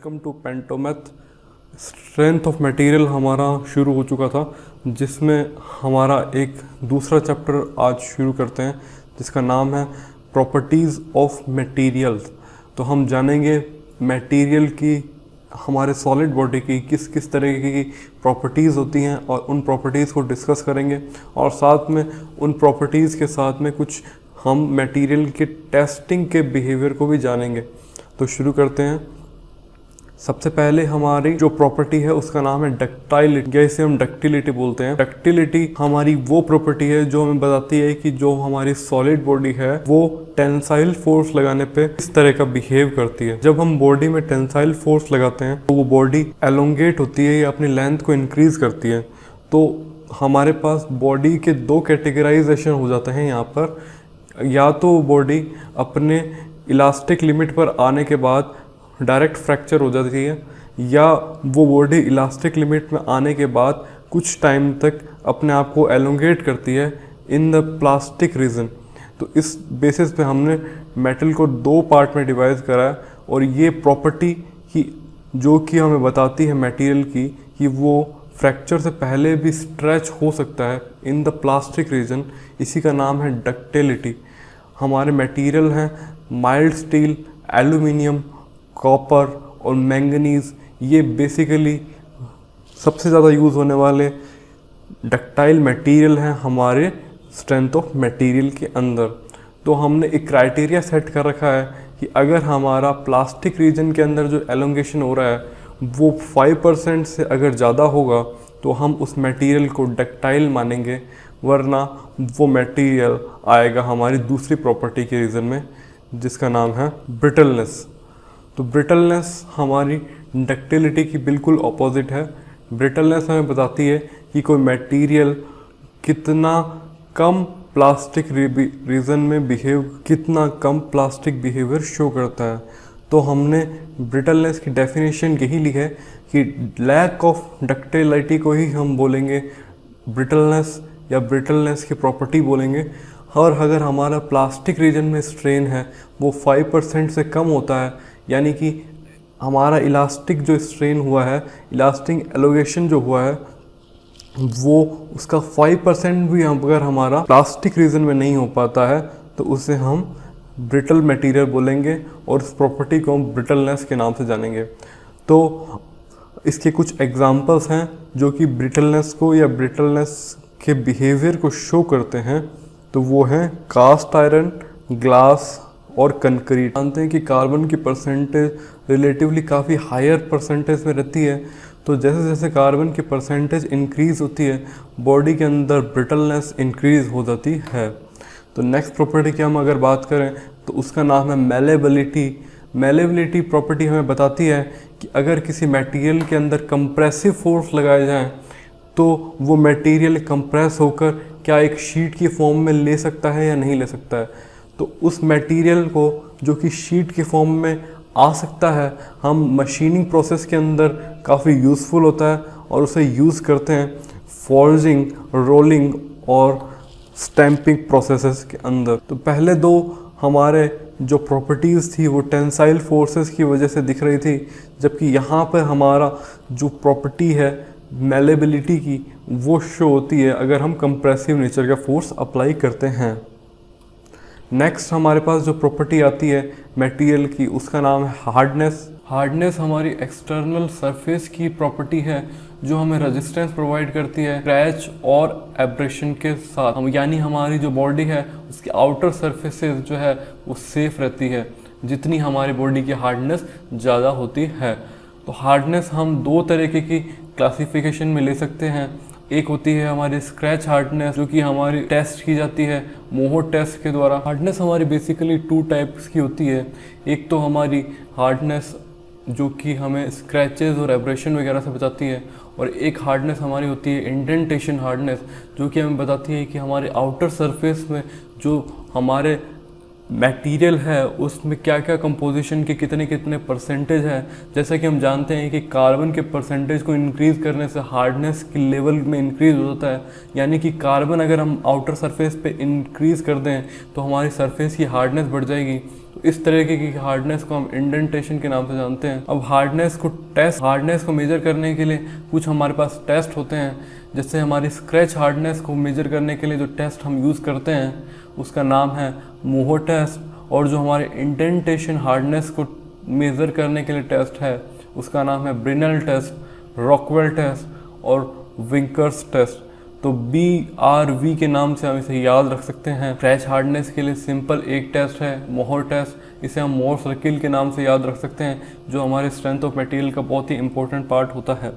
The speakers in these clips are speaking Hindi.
Welcome to Pantomath. Strength of material हमारा शुरू हो चुका था, जिसमें हमारा एक दूसरा चैप्टर आज शुरू करते हैं जिसका नाम है प्रॉपर्टीज़ ऑफ मटेरियल्स। तो हम जानेंगे मटेरियल की, हमारे सॉलिड बॉडी की किस किस तरह की प्रॉपर्टीज़ होती हैं और उन प्रॉपर्टीज़ को डिस्कस करेंगे, और साथ में उन प्रॉपर्टीज़ के साथ में कुछ हम मटेरियल के टेस्टिंग के बिहेवियर को भी जानेंगे। तो शुरू करते हैं। सबसे पहले हमारी जो प्रॉपर्टी है उसका नाम है डक्टाइलिटी, या इसे हम डक्टिलिटी बोलते हैं। डक्टिलिटी हमारी वो प्रॉपर्टी है जो हमें बताती है कि जो हमारी सॉलिड बॉडी है वो टेंसाइल फोर्स लगाने पे इस तरह का बिहेव करती है। जब हम बॉडी में टेंसाइल फोर्स लगाते हैं तो वो बॉडी एलोंगेट होती है या अपनी लेंथ को इंक्रीज करती है। तो हमारे पास बॉडी के दो कैटेगराइजेशन हो जाते हैं यहाँ पर, या तो बॉडी अपने इलास्टिक लिमिट पर आने के बाद डायरेक्ट फ्रैक्चर हो जाती है, या वो बॉडी इलास्टिक लिमिट में आने के बाद कुछ टाइम तक अपने आप को एलोंगेट करती है इन द प्लास्टिक रीजन। तो इस बेसिस पे हमने मेटल को दो पार्ट में डिवाइड करा है, और ये प्रॉपर्टी की जो कि हमें बताती है मटेरियल की कि वो फ्रैक्चर से पहले भी स्ट्रेच हो सकता है इन द प्लास्टिक रीजन, इसी का नाम है डक्टिलिटी। हमारे मटेरियल हैं माइल्ड स्टील, एल्यूमिनियम, कॉपर और मैंगनीज। ये बेसिकली सबसे ज़्यादा यूज़ होने वाले डक्टाइल मटेरियल हैं हमारे स्ट्रेंथ ऑफ मटेरियल के अंदर। तो हमने एक क्राइटेरिया सेट कर रखा है कि अगर हमारा प्लास्टिक रीजन के अंदर जो एलोंगेशन हो रहा है वो 5% से अगर ज़्यादा होगा तो हम उस मटेरियल को डक्टाइल मानेंगे, वरना वो मटेरियल आएगा हमारी दूसरी प्रॉपर्टी के रीजन में जिसका नाम है ब्रिटलनेस। तो ब्रिटलनेस हमारी डक्टिलिटी की बिल्कुल ऑपोजिट है। ब्रिटलनेस हमें बताती है कि कोई मटेरियल कितना कम प्लास्टिक रीजन में कितना कम प्लास्टिक बिहेवियर शो करता है। तो हमने ब्रिटलनेस की डेफिनेशन यही ली है कि लैक ऑफ डक्टिलिटी को ही हम बोलेंगे ब्रिटलनेस, या ब्रिटलनेस की प्रॉपर्टी बोलेंगे। और अगर हमारा प्लास्टिक रीजन में स्ट्रेन है वो 5% से कम होता है, यानी कि हमारा इलास्टिक जो स्ट्रेन हुआ है, इलास्टिक एलोगेशन जो हुआ है वो उसका 5% भी अगर हमारा प्लास्टिक रीजन में नहीं हो पाता है तो उसे हम ब्रिटल मटेरियल बोलेंगे, और इस प्रॉपर्टी को हम ब्रिटलनेस के नाम से जानेंगे। तो इसके कुछ एग्जांपल्स हैं जो कि ब्रिटलनेस को या ब्रिटलनेस के बिहेवियर को शो करते हैं। तो वो हैं कास्ट आयरन, ग्लास और कंक्रीट। जानते हैं कि कार्बन की परसेंटेज रिलेटिवली काफ़ी हायर परसेंटेज में रहती है। तो जैसे जैसे कार्बन की परसेंटेज इंक्रीज़ होती है बॉडी के अंदर ब्रिटलनेस इंक्रीज़ हो जाती है। तो नेक्स्ट प्रॉपर्टी की हम अगर बात करें तो उसका नाम है मेलेबिलिटी। मेलेबिलिटी प्रॉपर्टी हमें बताती है कि अगर किसी मटेरियल के अंदर कंप्रेसिव फोर्स लगाए जाएँ तो वो मटेरियल कंप्रेस होकर क्या एक शीट की फॉर्म में ले सकता है या नहीं ले सकता है। तो उस मटेरियल को जो कि शीट की फॉर्म में आ सकता है, हम मशीनिंग प्रोसेस के अंदर काफ़ी यूज़फुल होता है और उसे यूज़ करते हैं फॉर्जिंग, रोलिंग और स्टैंपिंग प्रोसेसेस के अंदर। तो पहले दो हमारे जो प्रॉपर्टीज़ थी वो टेंसाइल फोर्सेस की वजह से दिख रही थी, जबकि यहाँ पर हमारा जो प्रॉपर्टी है मेलेबिलिटी की वो शो होती है अगर हम कंप्रेसिव नेचर का फोर्स अप्लाई करते हैं। नेक्स्ट हमारे पास जो प्रॉपर्टी आती है मटेरियल की उसका नाम है हार्डनेस। हार्डनेस हमारी एक्सटर्नल सरफेस की प्रॉपर्टी है जो हमें रेजिस्टेंस प्रोवाइड करती है क्रैच और एब्रेशन के साथ। हम यानी हमारी जो बॉडी है उसकी आउटर सरफेसेस जो है वो सेफ रहती है जितनी हमारी बॉडी की हार्डनेस ज़्यादा होती है। तो हार्डनेस हम दो तरीके की क्लासिफिकेशन में ले सकते हैं। एक होती है हमारी स्क्रैच हार्डनेस जो कि हमारी टेस्ट की जाती है मोहो टेस्ट के द्वारा। हार्डनेस हमारी बेसिकली 2 टाइप्स की होती है। एक तो हमारी हार्डनेस जो कि हमें स्क्रैचेस और एब्रेशन वगैरह से बचाती है, और एक हार्डनेस हमारी होती है इंडेंटेशन हार्डनेस जो कि हमें बताती है कि हमारे आउटर सरफेस में जो हमारे मटेरियल है उसमें क्या क्या कंपोजिशन के कितने कितने परसेंटेज है। जैसा कि हम जानते हैं कि कार्बन के परसेंटेज को इंक्रीज़ करने से हार्डनेस की लेवल में इंक्रीज़ हो जाता है, यानी कि कार्बन अगर हम आउटर सरफेस पे इंक्रीज़ कर दें तो हमारी सरफेस की हार्डनेस बढ़ जाएगी। तो इस तरीके की हार्डनेस को हम इंडेंटेशन के नाम से जानते हैं। अब हार्डनेस को मेजर करने के लिए कुछ हमारे पास टेस्ट होते हैं। जैसे हमारी स्क्रैच हार्डनेस को मेजर करने के लिए जो टेस्ट हम यूज़ करते हैं उसका नाम है मोहो टेस्ट, और जो हमारे इंडेंटेशन हार्डनेस को मेज़र करने के लिए टेस्ट है उसका नाम है ब्रिनल टेस्ट, रॉकवेल टेस्ट और विंकर्स टेस्ट। तो BRV के नाम से हम इसे याद रख सकते हैं। स्क्रैच हार्डनेस के लिए सिंपल एक टेस्ट है मोहर टेस्ट, इसे हम मोहर सर्किल के नाम से याद रख सकते हैं, जो हमारे स्ट्रेंथ ऑफ मटेरियल का बहुत ही इंपॉर्टेंट पार्ट होता है।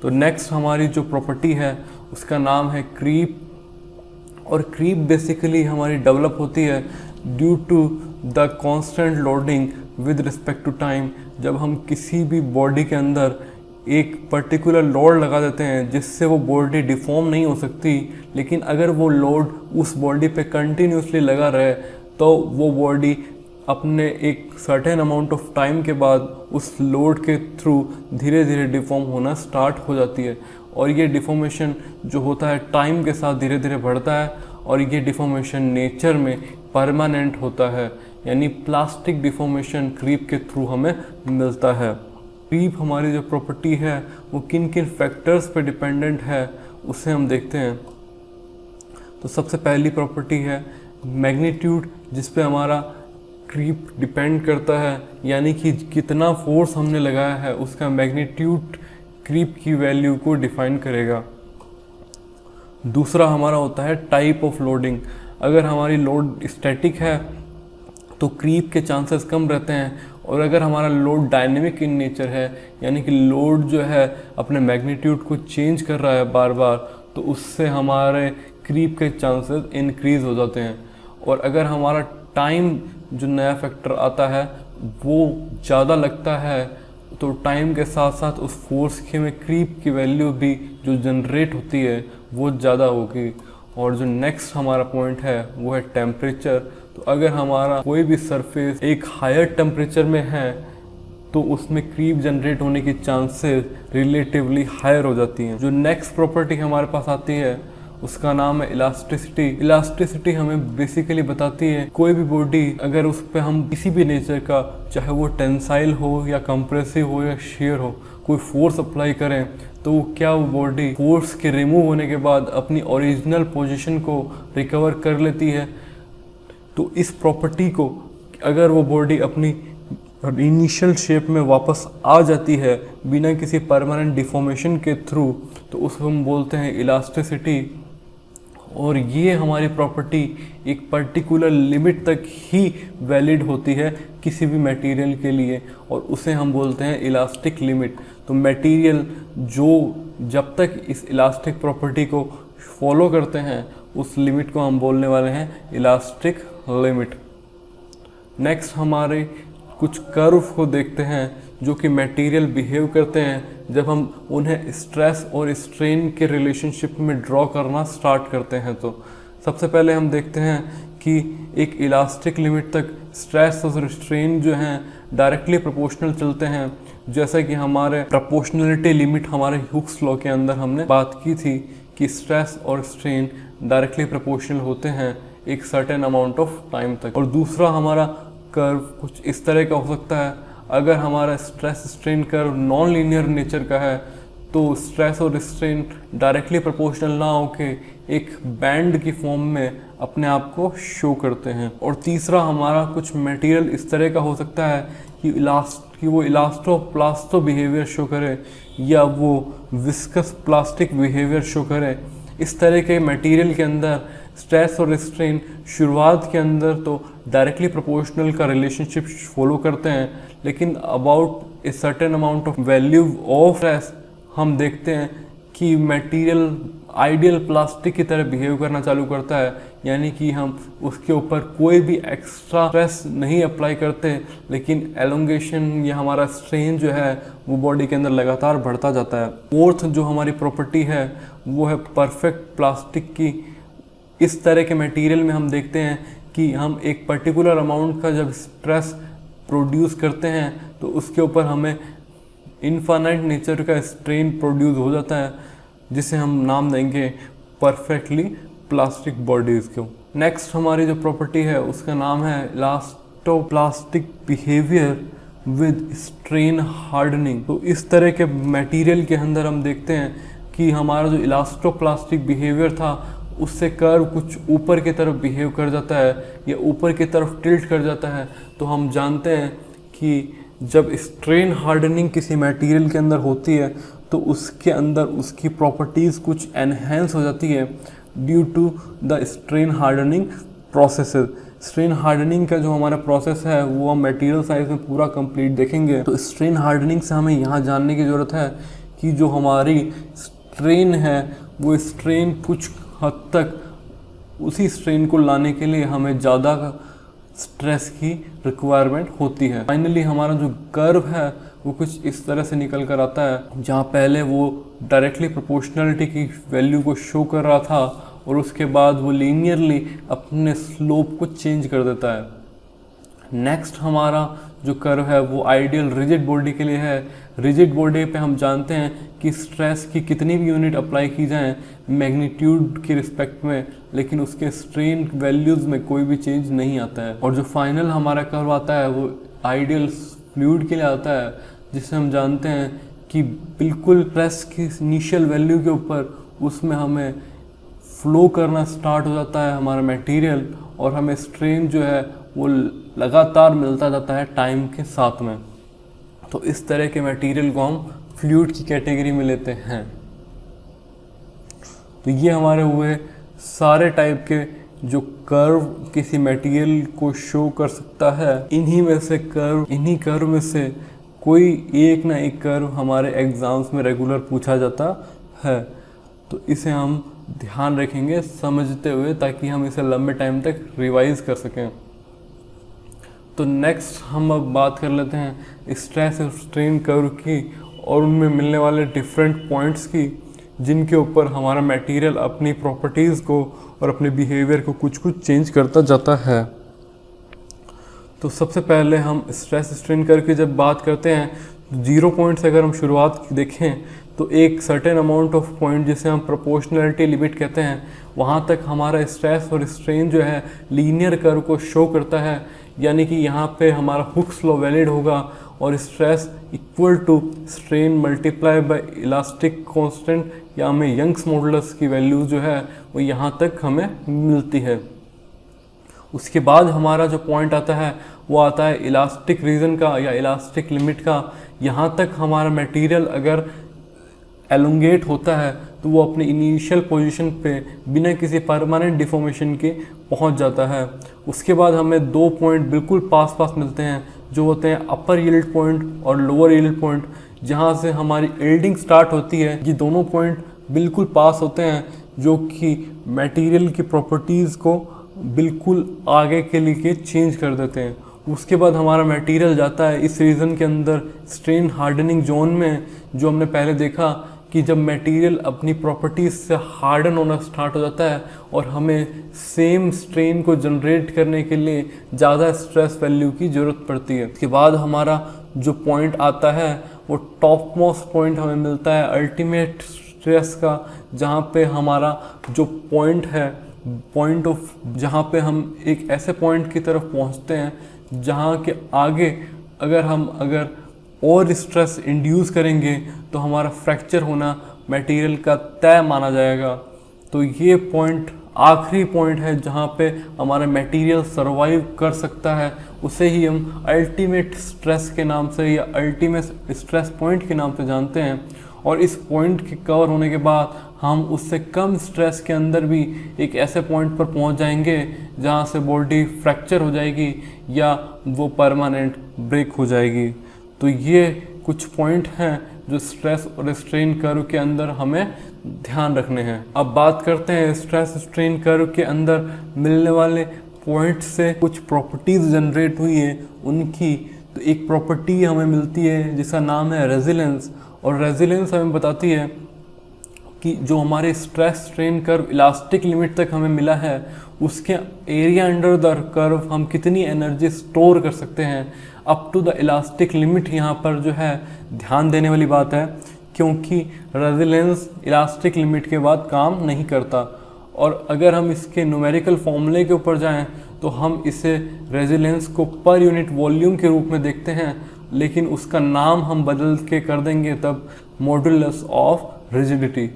तो नेक्स्ट हमारी जो प्रॉपर्टी है उसका नाम है क्रीप, और क्रीप बेसिकली हमारी डेवलप होती है due to the constant loading with respect to time. जब हम किसी भी बॉडी के अंदर एक पर्टिकुलर लोड लगा देते हैं जिससे वो बॉडी डिफॉर्म नहीं हो सकती, लेकिन अगर वो लोड उस बॉडी पे कंटिन्यूसली लगा रहे तो वो बॉडी अपने एक सर्टेन अमाउंट ऑफ टाइम के बाद उस लोड के थ्रू धीरे धीरे डिफॉर्म होना स्टार्ट हो जाती है। और ये डिफॉर्मेशन जो होता है टाइम के साथ धीरे धीरे बढ़ता है, और ये डिफॉर्मेशन नेचर में परमानेंट होता है, यानी प्लास्टिक डिफॉर्मेशन क्रीप के थ्रू हमें मिलता है। क्रीप हमारी जो प्रॉपर्टी है वो किन किन फैक्टर्स पे डिपेंडेंट है उसे हम देखते हैं। तो सबसे पहली प्रॉपर्टी है मैग्नीट्यूड, जिस पे हमारा क्रीप डिपेंड करता है, यानी कि कितना फोर्स हमने लगाया है उसका मैग्नीट्यूड क्रीप की वैल्यू को डिफाइन करेगा। दूसरा हमारा होता है टाइप ऑफ लोडिंग। अगर हमारी लोड स्टैटिक है तो क्रीप के चांसेस कम रहते हैं, और अगर हमारा लोड डायनेमिक इन नेचर है, यानी कि लोड जो है अपने मैग्नीट्यूड को चेंज कर रहा है बार बार, तो उससे हमारे क्रीप के चांसेस इंक्रीज हो जाते हैं। और अगर हमारा टाइम जो नया फैक्टर आता है वो ज़्यादा लगता है, तो टाइम के साथ साथ उस फोर्स के में क्रीप की वैल्यू भी जो जनरेट होती है वो ज़्यादा होगी। और जो नेक्स्ट हमारा पॉइंट है वो है टेम्परेचर। तो अगर हमारा कोई भी सरफेस एक हायर टेम्परेचर में है तो उसमें क्रीप जनरेट होने की चांसेस रिलेटिवली हायर हो जाती हैं। जो नेक्स्ट प्रॉपर्टी हमारे पास आती है उसका नाम है इलास्टिसिटी। इलास्टिसिटी हमें बेसिकली बताती है कोई भी बॉडी अगर उस पर हम किसी भी नेचर का, चाहे वो टेंसाइल हो या कंप्रेसिव हो या शेयर हो, कोई फोर्स अप्लाई करें तो क्या वो बॉडी फोर्स के रिमूव होने के बाद अपनी ओरिजिनल पोजीशन को रिकवर कर लेती है। तो इस प्रॉपर्टी को अगर वो बॉडी अपनी इनिशियल शेप में वापस आ जाती है बिना किसी परमानेंट डिफॉर्मेशन के थ्रू, तो उसको हम बोलते हैं इलास्टिसिटी। और ये हमारी प्रॉपर्टी एक पर्टिकुलर लिमिट तक ही वैलिड होती है किसी भी मटेरियल के लिए, और उसे हम बोलते हैं इलास्टिक लिमिट। तो मटेरियल जो जब तक इस इलास्टिक प्रॉपर्टी को फॉलो करते हैं उस लिमिट को हम बोलने वाले हैं इलास्टिक लिमिट। नेक्स्ट हमारे कुछ कर्व को देखते हैं जो कि मटेरियल बिहेव करते हैं जब हम उन्हें स्ट्रेस और स्ट्रेन के रिलेशनशिप में ड्रॉ करना स्टार्ट करते हैं। तो सबसे पहले हम देखते हैं कि एक इलास्टिक लिमिट तक स्ट्रेस और स्ट्रेन जो हैं डायरेक्टली प्रोपोर्शनल चलते हैं, जैसा कि हमारे प्रोपोर्शनलिटी लिमिट हमारे हुक्स लॉ के अंदर हमने बात की थी कि स्ट्रेस और स्ट्रेन डायरेक्टली प्रोपोर्शनल होते हैं एक सर्टेन अमाउंट ऑफ टाइम तक। और दूसरा हमारा कर्व कुछ इस तरह का हो सकता है। अगर हमारा stress strain curve non linear nature का है तो स्ट्रेस और स्ट्रेन डायरेक्टली प्रोपोर्शनल ना होके एक बैंड की फॉर्म में अपने आप को शो करते हैं। और तीसरा हमारा कुछ मटेरियल इस तरह का हो सकता है कि वो इलास्टो प्लास्टो बिहेवियर शो करे या वो विस्कस प्लास्टिक बिहेवियर शो करे। इस तरह के मटेरियल के अंदर स्ट्रेस और स्ट्रेन शुरुआत के अंदर तो डायरेक्टली प्रोपोर्शनल का रिलेशनशिप फॉलो करते हैं, लेकिन about a certain amount of value of stress हम देखते हैं कि मटेरियल आइडियल प्लास्टिक की तरह बिहेव करना चालू करता है, यानी कि हम उसके ऊपर कोई भी एक्स्ट्रा स्ट्रेस नहीं अप्लाई करते, लेकिन एलोंगेशन या हमारा स्ट्रेन जो है वो बॉडी के अंदर लगातार बढ़ता जाता है। फोर्थ जो हमारी प्रॉपर्टी है वो है परफेक्ट प्लास्टिक की। इस तरह के मटेरियल में हम देखते हैं कि हम एक पर्टिकुलर अमाउंट का जब स्ट्रेस प्रोड्यूस करते हैं तो उसके ऊपर हमें इनफाइनाइट नेचर का स्ट्रेन प्रोड्यूस हो जाता है, जिसे हम नाम देंगे परफेक्टली प्लास्टिक बॉडीज़ को। नेक्स्ट हमारी जो प्रॉपर्टी है उसका नाम है elastoplastic behaviour with strain hardening. तो इस तरह के मटेरियल के अंदर हम देखते हैं कि हमारा जो इलास्टोप्लास्टिक बिहेवियर था उससे कर्व कुछ ऊपर की तरफ बिहेव कर जाता है या ऊपर की तरफ टिल्ट कर जाता है। तो हम जानते हैं कि जब स्ट्रेन हार्डनिंग किसी मटेरियल के अंदर होती है तो उसके अंदर उसकी प्रॉपर्टीज़ कुछ एनहेंस हो जाती है due to the strain hardening processes. Strain hardening का जो हमारा प्रोसेस है वो हम मटेरियल साइज में पूरा कंप्लीट देखेंगे। तो स्ट्रेन हार्डनिंग से हमें यहाँ जानने की ज़रूरत है कि जो हमारी स्ट्रेन है वो स्ट्रेन कुछ हद तक उसी स्ट्रेन को लाने के लिए हमें ज़्यादा स्ट्रेस की रिक्वायरमेंट होती है। फाइनली हमारा जो कर्व है वो कुछ इस तरह से निकल कर आता है, जहाँ पहले वो डायरेक्टली प्रोपोर्शनलिटी की वैल्यू को शो कर रहा था और उसके बाद वो लीनियरली अपने स्लोप को चेंज कर देता है। नेक्स्ट हमारा जो कर्व है वो आइडियल रिजिड बॉडी के लिए है। रिजिड बॉडी पे हम जानते हैं कि स्ट्रेस की कितनी भी यूनिट अप्लाई की जाए मैग्नीट्यूड के रिस्पेक्ट में, लेकिन उसके स्ट्रेन वैल्यूज़ में कोई भी चेंज नहीं आता है। और जो फाइनल हमारा कर्व आता है वो आइडियल फ्लूइड के लिए आता है, जिससे हम जानते हैं कि बिल्कुल स्ट्रेस की इनिशियल वैल्यू के ऊपर उसमें हमें फ्लो करना स्टार्ट हो जाता है हमारा मटेरियल और हमें स्ट्रेन जो है वो लगातार मिलता जाता है टाइम के साथ में। तो इस तरह के मटेरियल को हम फ्लूइड की कैटेगरी में लेते हैं। तो ये हमारे हुए सारे टाइप के जो कर्व किसी मटेरियल को शो कर सकता है। इन्हीं कर्व में से कोई एक ना एक कर्व हमारे एग्जाम्स में रेगुलर पूछा जाता है। तो इसे हम ध्यान रखेंगे समझते हुए, ताकि हम इसे लंबे टाइम तक रिवाइज कर सकें। तो नेक्स्ट हम अब बात कर लेते हैं स्ट्रेस और स्ट्रेन कर्व की और उनमें मिलने वाले डिफरेंट पॉइंट्स की, जिनके ऊपर हमारा मटेरियल अपनी प्रॉपर्टीज़ को और अपने बिहेवियर को कुछ कुछ चेंज करता जाता है। तो सबसे पहले हम स्ट्रेस स्ट्रेन कर्व की जब बात करते हैं, 0 पॉइंट से अगर हम शुरुआत देखें तो एक सर्टेन अमाउंट ऑफ पॉइंट जिसे हम प्रोपोर्शनलिटी लिमिट कहते हैं, वहाँ तक हमारा स्ट्रेस और स्ट्रेन जो है लीनियर कर्व को शो करता है। यानी कि यहाँ पे हमारा हुक्स लॉ वैलिड होगा और stress equal to strain multiply by elastic constant या हमें यंग्स मॉडुलस की वैल्यू जो है वो यहाँ तक हमें मिलती है। उसके बाद हमारा जो पॉइंट आता है वो आता है इलास्टिक रीजन का या इलास्टिक लिमिट का। यहाँ तक हमारा मटेरियल अगर एलोंगेट होता है तो वो अपनी इनिशियल पोजीशन पे बिना किसी परमानेंट डिफॉर्मेशन के पहुंच जाता है। उसके बाद हमें 2 पॉइंट बिल्कुल पास पास मिलते हैं, जो होते हैं अपर यील्ड पॉइंट और लोअर यील्ड पॉइंट, जहां से हमारी यील्डिंग स्टार्ट होती है। ये दोनों पॉइंट बिल्कुल पास होते हैं, जो कि मटेरियल की प्रॉपर्टीज़ को बिल्कुल आगे के लिए चेंज कर देते हैं। उसके बाद हमारा मटेरियल जाता है इस रीजन के अंदर स्ट्रेन हार्डनिंग जोन में, जो हमने पहले देखा कि जब मटेरियल अपनी प्रॉपर्टीज़ से हार्डन होना स्टार्ट हो जाता है और हमें सेम स्ट्रेन को जनरेट करने के लिए ज़्यादा स्ट्रेस वैल्यू की ज़रूरत पड़ती है। उसके बाद हमारा जो पॉइंट आता है वो टॉप मोस्ट पॉइंट हमें मिलता है अल्टीमेट स्ट्रेस का, जहाँ पे हमारा जो पॉइंट है पॉइंट ऑफ जहाँ पे हम एक ऐसे पॉइंट की तरफ पहुँचते हैं जहाँ के आगे अगर और स्ट्रेस इंड्यूस करेंगे तो हमारा फ्रैक्चर होना मटेरियल का तय माना जाएगा। तो ये पॉइंट आखिरी पॉइंट है जहाँ पे हमारा मटेरियल सरवाइव कर सकता है, उसे ही हम अल्टीमेट स्ट्रेस के नाम से या अल्टीमेट स्ट्रेस पॉइंट के नाम से जानते हैं। और इस पॉइंट के कवर होने के बाद हम उससे कम स्ट्रेस के अंदर भी एक ऐसे पॉइंट पर पहुंच जाएंगे जहां से बॉडी फ्रैक्चर हो जाएगी या वो परमानेंट ब्रेक हो जाएगी। तो ये कुछ पॉइंट हैं जो स्ट्रेस और स्ट्रेन कर्व के अंदर हमें ध्यान रखने हैं। अब बात करते हैं स्ट्रेस स्ट्रेन कर्व के अंदर मिलने वाले पॉइंट से कुछ प्रॉपर्टीज़ जनरेट हुई है उनकी। तो एक प्रॉपर्टी हमें मिलती है जिसका नाम है रेजिलेंस, और रेजिलेंस हमें बताती है कि जो हमारे stress strain curve elastic limit तक हमें मिला है उसके एरिया अंडर द कर्व हम कितनी एनर्जी स्टोर कर सकते हैं up to the elastic limit. यहाँ पर जो है ध्यान देने वाली बात है, क्योंकि रेजिलेंस इलास्टिक लिमिट के बाद काम नहीं करता। और अगर हम इसके न्यूमेरिकल फॉर्मूले के ऊपर जाएं तो हम इसे रेजिलेंस को पर यूनिट वॉल्यूम के रूप में देखते हैं, लेकिन उसका नाम हम बदल के कर देंगे तब मॉडुलस ऑफ रिजिडिटी।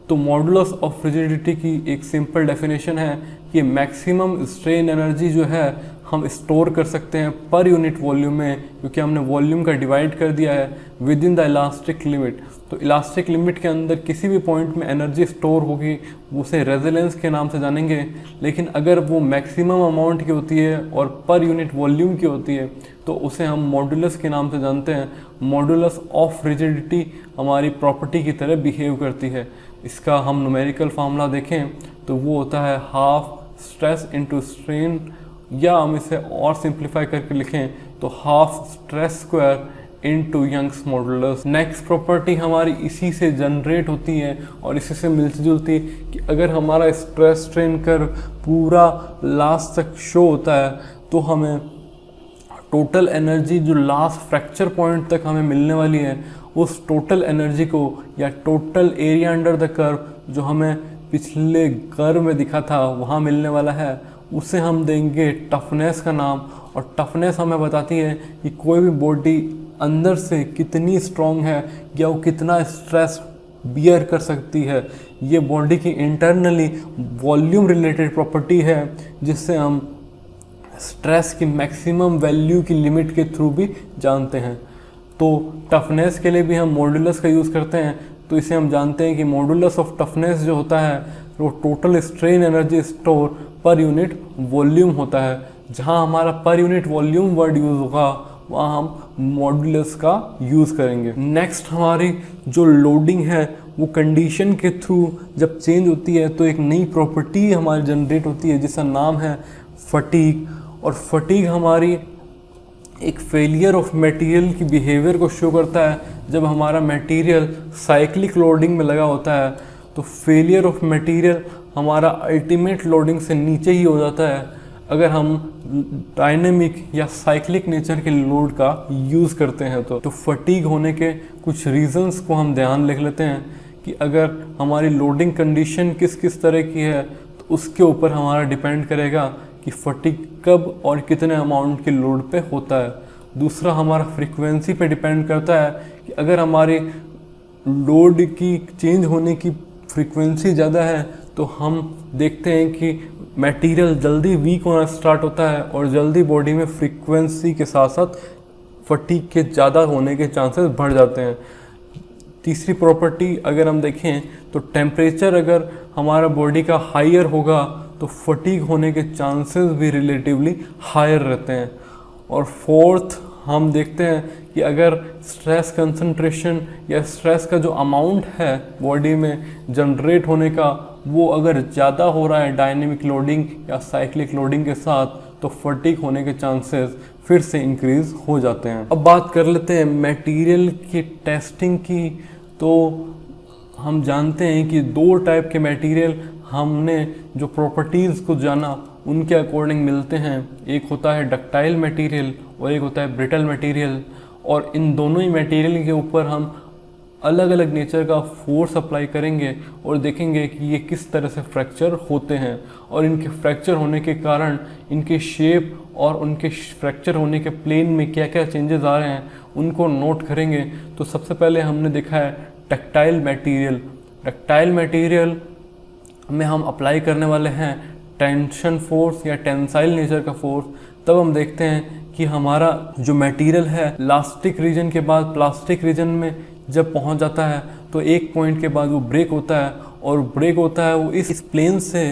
तो मॉडुलस ऑफ रिजिडिटी की एक सिंपल डेफिनेशन है कि मैक्सिमम स्ट्रेन एनर्जी जो है हम स्टोर कर सकते हैं पर यूनिट वॉल्यूम में, क्योंकि हमने वॉल्यूम का डिवाइड कर दिया है with in the elastic limit. तो इलास्टिक लिमिट के अंदर किसी भी पॉइंट में एनर्जी स्टोर होगी उसे रेजिलेंस के नाम से जानेंगे, लेकिन अगर वो मैक्सिमम अमाउंट की होती है और पर यूनिट वॉल्यूम की होती है तो उसे हम मॉडुलस के नाम से जानते हैं। मॉडुलस ऑफ रिजिडिटी हमारी प्रॉपर्टी की तरह बिहेव करती है। इसका हम न्यूमेरिकल फार्मूला देखें तो वो होता है हाफ स्ट्रेस इनटू स्ट्रेन, या हम इसे और सिंप्लीफाई करके लिखें तो half stress square into Young's modulus. Next property हमारी इसी से जनरेट होती है और इसी से मिलती जुलती है कि अगर हमारा स्ट्रेस स्ट्रेन कर्व पूरा लास्ट तक शो होता है तो हमें टोटल एनर्जी जो लास्ट फ्रैक्चर पॉइंट तक हमें मिलने वाली है, उस टोटल एनर्जी को या total area under the curve जो हमें पिछले कर्व में दिखा था वहाँ मिलने वाला है, उसे हम देंगे टफनेस का नाम। और टफनेस हमें बताती है कि कोई भी बॉडी अंदर से कितनी स्ट्रॉन्ग है या वो कितना स्ट्रेस बियर कर सकती है। ये बॉडी की इंटरनली वॉल्यूम रिलेटेड प्रॉपर्टी है जिससे हम स्ट्रेस की मैक्सिमम वैल्यू की लिमिट के थ्रू भी जानते हैं। तो टफनेस के लिए भी हम मॉडुलस का यूज़ करते हैं, तो इसे हम जानते हैं कि मॉडुलस ऑफ टफनेस जो होता है वो total strain energy store per unit volume होता है। जहाँ हमारा per unit volume word use होगा वहाँ हम मॉडुलस का यूज़ करेंगे। नेक्स्ट हमारी जो लोडिंग है वो कंडीशन के थ्रू जब चेंज होती है तो एक नई प्रॉपर्टी हमारी जनरेट होती है जिसका नाम है फटीग। और फटीग हमारी एक फेलियर ऑफ मटेरियल की बिहेवियर को शो करता है। जब हमारा मटेरियल साइक्लिक लोडिंग में लगा होता है तो फेलियर ऑफ मटेरियल हमारा अल्टीमेट लोडिंग से नीचे ही हो जाता है अगर हम डायनेमिक या साइक्लिक नेचर के लोड का यूज़ करते हैं। तो फटीग होने के कुछ रीजंस को हम ध्यान लिख लेते हैं कि अगर हमारी लोडिंग कंडीशन किस किस तरह की है तो उसके ऊपर हमारा डिपेंड करेगा कि फटीग कब और कितने अमाउंट के लोड पे होता है। दूसरा हमारा फ्रीक्वेंसी पे डिपेंड करता है कि अगर हमारे लोड की चेंज होने की फ्रीक्वेंसी ज़्यादा है तो हम देखते हैं कि मटेरियल जल्दी वीक होना स्टार्ट होता है और जल्दी बॉडी में फ्रीक्वेंसी के साथ साथ फटीग के ज़्यादा होने के चांसेस बढ़ जाते हैं। तीसरी प्रॉपर्टी अगर हम देखें तो टेम्परेचर अगर हमारा बॉडी का हायर होगा तो फटीग होने के चांसेस भी रिलेटिवली हायर रहते हैं। और फोर्थ हम देखते हैं कि अगर स्ट्रेस कंसंट्रेशन या स्ट्रेस का जो अमाउंट है बॉडी में जनरेट होने का वो अगर ज़्यादा हो रहा है डायनेमिक लोडिंग या साइक्लिक लोडिंग के साथ तो फटीग होने के चांसेस फिर से इंक्रीज हो जाते हैं। अब बात कर लेते हैं मटेरियल की टेस्टिंग की। तो हम जानते हैं कि दो टाइप के मटेरियल हमने जो प्रॉपर्टीज़ को जाना उनके अकॉर्डिंग मिलते हैं। एक होता है डक्टाइल मटेरियल और एक होता है ब्रिटल मटेरियल। और इन दोनों ही मटेरियल के ऊपर हम अलग अलग नेचर का फोर्स अप्लाई करेंगे और देखेंगे कि ये किस तरह से फ्रैक्चर होते हैं और इनके फ्रैक्चर होने के कारण इनके शेप और उनके फ्रैक्चर होने के प्लेन में क्या क्या चेंजेस आ रहे हैं उनको नोट करेंगे। तो सबसे पहले हमने देखा है डक्टाइल मटेरियल। डक्टाइल मटेरियल में हम अप्लाई करने वाले हैं टेंशन फोर्स या टेंसाइल नेचर का फोर्स। तब हम देखते हैं कि हमारा जो मटेरियल है इलास्टिक रीजन के बाद प्लास्टिक रीजन में जब पहुंच जाता है तो एक पॉइंट के बाद वो ब्रेक होता है और ब्रेक होता है वो इस प्लेन से।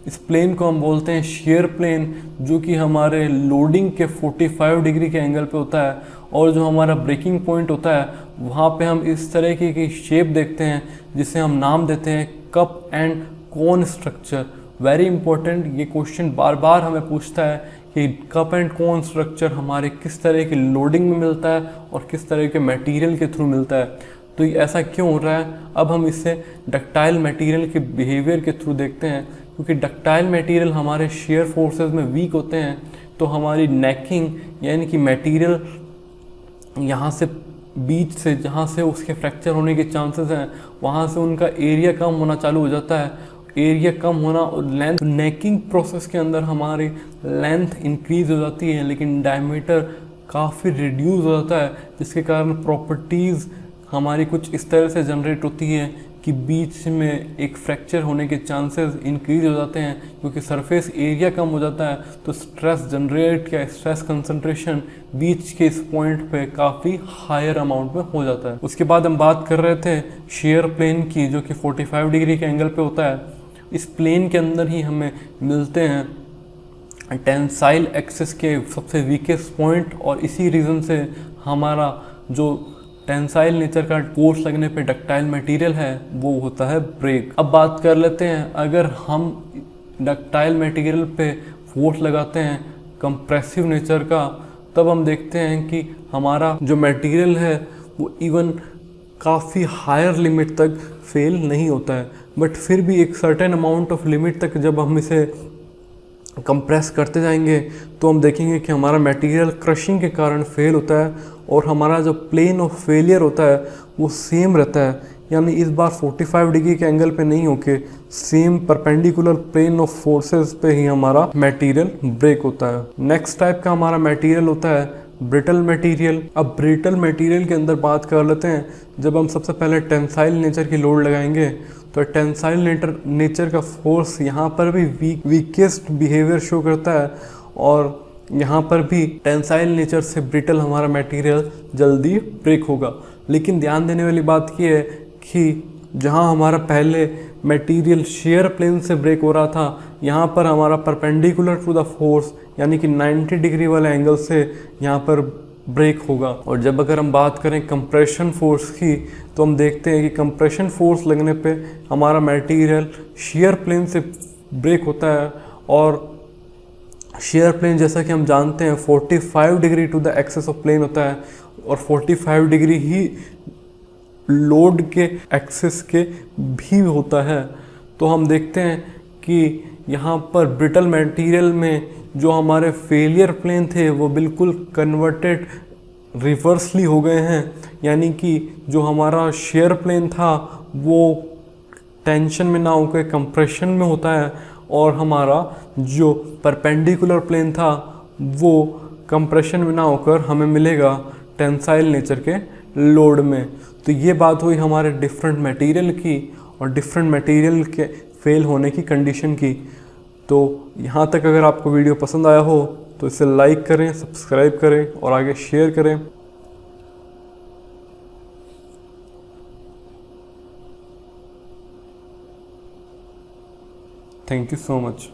इस प्लेन को हम बोलते हैं शेयर प्लेन, जो कि हमारे लोडिंग के 45 डिग्री के एंगल पे होता है। और जो हमारा ब्रेकिंग पॉइंट होता है वहाँ पे हम इस तरह की शेप देखते हैं जिसे हम नाम देते हैं cup and cone structure. Very important, ये क्वेश्चन बार बार हमें पूछता है कि कप एंड कोन स्ट्रक्चर हमारे किस तरह की लोडिंग में मिलता है और किस तरह के मटेरियल के थ्रू मिलता है। तो ये ऐसा क्यों हो रहा है, अब हम इससे डक्टाइल मटेरियल के बिहेवियर के थ्रू देखते हैं। क्योंकि डक्टाइल मटेरियल हमारे शेयर फोर्सेस में वीक होते हैं तो हमारी नेकिंग यानी कि मटेरियल यहाँ से बीच से जहाँ से उसके फ्रैक्चर होने के चांसेस हैं वहाँ से उनका एरिया कम होना चालू हो जाता है। एरिया कम होना और लेंथ, नेकिंग प्रोसेस के अंदर हमारी लेंथ इंक्रीज हो जाती है लेकिन डायमीटर काफ़ी रिड्यूस हो जाता है, जिसके कारण प्रॉपर्टीज़ हमारी कुछ इस तरह से जनरेट होती है कि बीच में एक फ्रैक्चर होने के चांसेस इंक्रीज हो जाते हैं, क्योंकि सरफेस एरिया कम हो जाता है तो स्ट्रेस जनरेट या स्ट्रेस कंसंट्रेशन बीच के इस पॉइंट पे काफ़ी हायर अमाउंट में हो जाता है। उसके बाद हम बात कर रहे थे शेयर प्लेन की, जो कि 45 डिग्री के एंगल पे होता है। इस प्लेन के अंदर ही हमें मिलते हैं टेंसाइल एक्सिस के सबसे वीकेस्ट पॉइंट, और इसी रीज़न से हमारा जो टेंसाइल नेचर का फोर्स लगने पे डक्टाइल मटेरियल है वो होता है ब्रेक। अब बात कर लेते हैं, अगर हम डक्टाइल मटेरियल पे फोर्स लगाते हैं कंप्रेसिव नेचर का, तब हम देखते हैं कि हमारा जो मटेरियल है वो इवन काफ़ी हायर लिमिट तक फेल नहीं होता है, बट फिर भी एक सर्टेन अमाउंट ऑफ लिमिट तक जब हम इसे कंप्रेस करते जाएंगे तो हम देखेंगे कि हमारा मटेरियल क्रशिंग के कारण फेल होता है और हमारा जो प्लेन ऑफ फेलियर होता है वो सेम रहता है, यानी इस बार 45 डिग्री के एंगल पे नहीं होके same perpendicular plane of forces पे ही हमारा मटेरियल ब्रेक होता है। नेक्स्ट टाइप का हमारा मटेरियल होता है ब्रिटल मटेरियल। अब ब्रिटल मटेरियल के अंदर बात कर लेते हैं, जब हम सबसे पहले टेंसाइल नेचर की लोड लगाएंगे तो टेंसाइल नेचर का फोर्स यहाँ पर भी वीकेस्ट बिहेवियर शो करता है और यहाँ पर भी टेंसाइल नेचर से ब्रिटल हमारा मटेरियल जल्दी ब्रेक होगा। लेकिन ध्यान देने वाली बात यह है कि जहाँ हमारा पहले मटेरियल शेयर प्लेन से ब्रेक हो रहा था, यहाँ पर हमारा परपेंडिकुलर टू द फोर्स यानी कि 90 डिग्री वाले एंगल से यहाँ पर ब्रेक होगा। और जब अगर हम बात करें कंप्रेशन फोर्स की, तो हम देखते हैं कि कंप्रेशन फोर्स लगने पे हमारा मटेरियल शेयर प्लेन से ब्रेक होता है, और शेयर प्लेन जैसा कि हम जानते हैं 45 degree to the axis of plane होता है, और 45 डिग्री ही लोड के एक्सिस के भी होता है। तो हम देखते हैं कि यहाँ पर ब्रिटल मटेरियल में जो हमारे फेलियर प्लेन थे वो बिल्कुल कन्वर्टेड रिवर्सली हो गए हैं, यानी कि जो हमारा शेयर प्लेन था वो टेंशन में ना होकर कंप्रेशन में होता है, और हमारा जो परपेंडिकुलर प्लेन था वो कंप्रेशन में ना होकर हमें मिलेगा टेंसाइल नेचर के लोड में। तो ये बात हुई हमारे डिफरेंट मटेरियल की और डिफरेंट मटेरियल के फेल होने की कंडीशन की। तो यहाँ तक अगर आपको वीडियो पसंद आया हो तो इसे लाइक करें, सब्सक्राइब करें और आगे शेयर करें। Thank you so much.